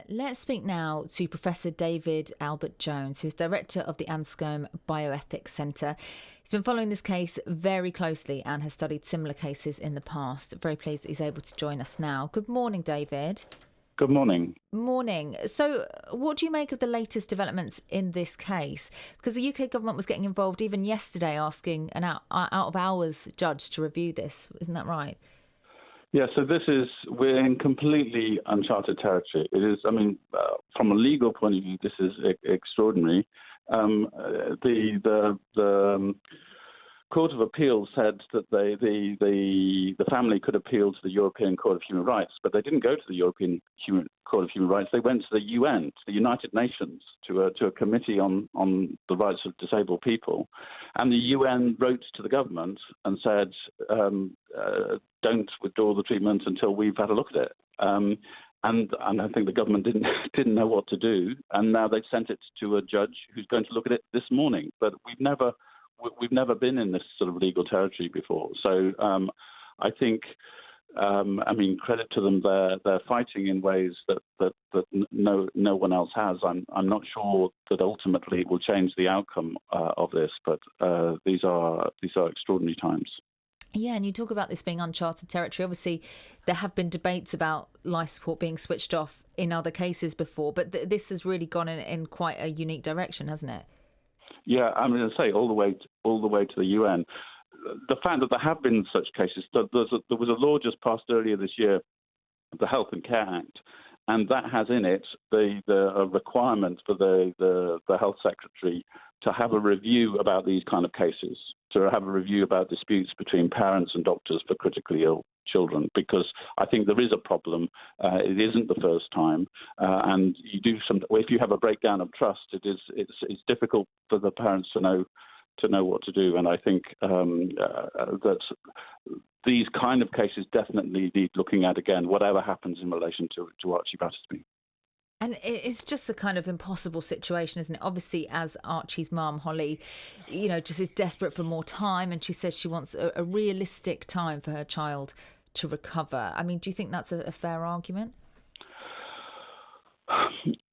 Let's speak now to Professor David Albert Jones, who's director of the Anscombe Bioethics Centre. He's been following this case very closely and has studied similar cases in the past. Very pleased that he's able to join us now. Good morning, David. Good morning. Morning. So what do you make of the latest developments in this case? Because the UK government was getting involved even yesterday, asking an out-of-hours judge to review this. Isn't that right? Yeah, so we're in completely uncharted territory. It is, from a legal point of view, this is extraordinary. The Court of Appeal said that the family could appeal to the European Court of Human Rights, but they didn't go to the European Court of Human Rights. They went to the UN, to the United Nations, to a committee on the rights of disabled people. And the UN wrote to the government and said, don't withdraw the treatment until we've had a look at it. And I think the government didn't know what to do. And now they've sent it to a judge who's going to look at it this morning. But we've never been in this sort of legal territory before. So I think, credit to them, they're fighting in ways that no one else has. I'm not sure that ultimately it will change the outcome of this, but these are extraordinary times. Yeah, and you talk about this being uncharted territory. Obviously, there have been debates about life support being switched off in other cases before, but this has really gone in quite a unique direction, hasn't it? Yeah, I'm going to say all the way to the UN. The fact that there have been such cases, there was a law just passed earlier this year, the Health and Care Act, and that has in it the requirement for the Health Secretary to have a review about these kind of cases, to have a review about disputes between parents and doctors for critically ill children, because I think there is a problem. It isn't the first time, and if you have a breakdown of trust, it's difficult for the parents to know what to do. And I think that these kind of cases definitely need looking at again, whatever happens in relation to Archie Battersbee. And it's just a kind of impossible situation, isn't it? Obviously, as Archie's mum, Holly, just is desperate for more time, and she says she wants a realistic time for her child to recover. I mean, do you think that's a fair argument?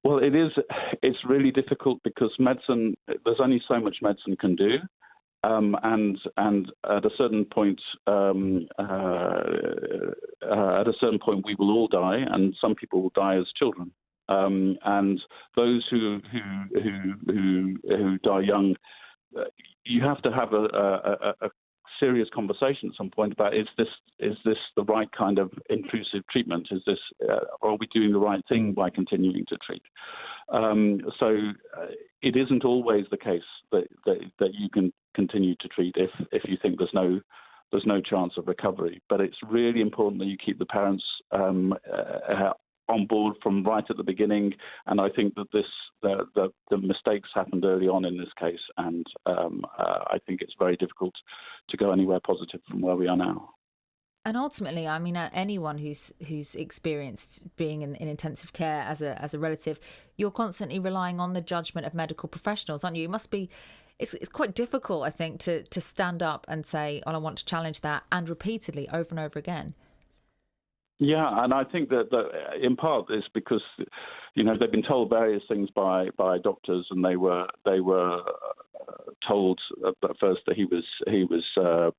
Well, it is. It's really difficult because medicine. There's only so much medicine can do, and at a certain point, we will all die, and some people will die as children. And those who die young, you have to have a serious conversation at some point about is this the right kind of intrusive treatment? Are we doing the right thing by continuing to treat? So it isn't always the case that you can continue to treat if you think there's no chance of recovery. But it's really important that you keep the parents on board from right at the beginning, and I think that the mistakes happened early on in this case, and I think it's very difficult to go anywhere positive from where we are now. And ultimately, I mean, anyone who's experienced being in intensive care as a relative, you're constantly relying on the judgment of medical professionals, aren't you? It must be. It's quite difficult, I think, to stand up and say, "Oh, I want to challenge that," and repeatedly over and over again. Yeah, and I think that in part is because, they've been told various things by doctors, and they were told at first that he was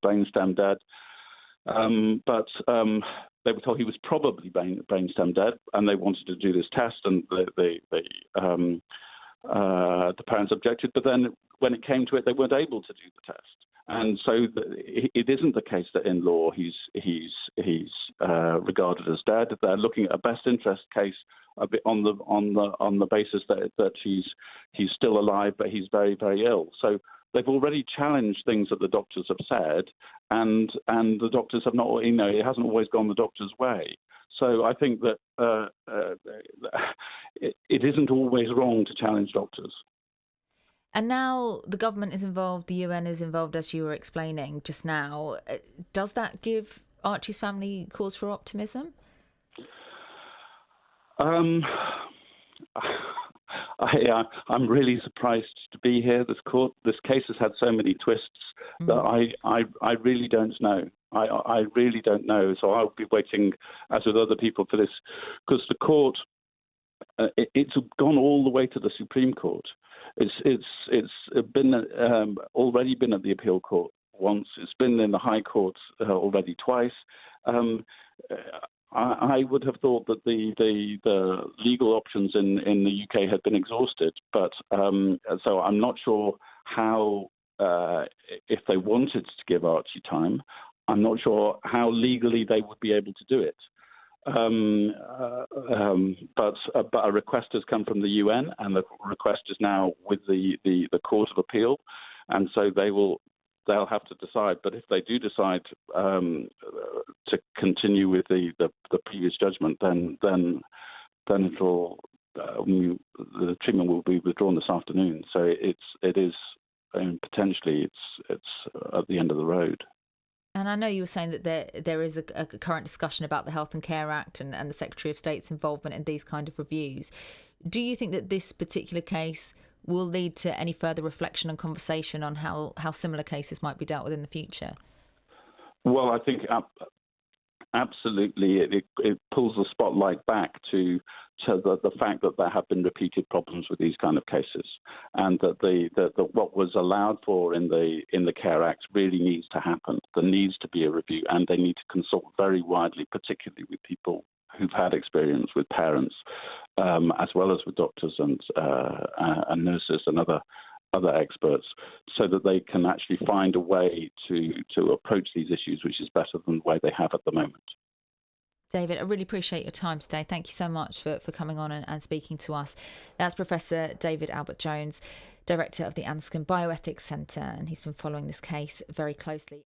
brainstem dead, but they were told he was probably brainstem dead, and they wanted to do this test, and the parents objected. But then when it came to it, they weren't able to do the test. And so it isn't the case that in law he's regarded as dead. They're looking at a best interest case a bit on the basis that he's still alive, but he's very, very ill. So they've already challenged things that the doctors have said, and the doctors have not. It hasn't always gone the doctor's way. So I think that it isn't always wrong to challenge doctors. And now the government is involved, the UN is involved, as you were explaining just now. Does that give Archie's family cause for optimism? I'm really surprised to be here. This case has had so many twists that I really don't know. I really don't know. So I'll be waiting, as with other people, for this, because the court it's gone all the way to the Supreme Court. It's been already been at the appeal court once. It's been in the High Court already twice. I would have thought that the legal options in the UK had been exhausted, but so I'm not sure how, if they wanted to give Archie time, I'm not sure how legally they would be able to do it. But a request has come from the UN, and the request is now with the Court of Appeal, and so they'll have to decide. But if they do decide to continue with the previous judgment, then it'll the treatment will be withdrawn this afternoon. So it is potentially it's at the end of the road. And I know you were saying that there is a current discussion about the Health and Care Act and the Secretary of State's involvement in these kind of reviews. Do you think that this particular case will lead to any further reflection and conversation on how similar cases might be dealt with in the future? Well, I think absolutely it pulls the spotlight back to the fact that there have been repeated problems with these kind of cases, and that what was allowed for in the Care Act really needs to happen. There needs to be a review, and they need to consult very widely, particularly with people who've had experience with parents, as well as with doctors and nurses and other experts, so that they can actually find a way to approach these issues which is better than the way they have at the moment. David, I really appreciate your time today. Thank you so much for coming on and speaking to us. That's Professor David Albert-Jones, Director of the Anscombe Bioethics Centre, and he's been following this case very closely.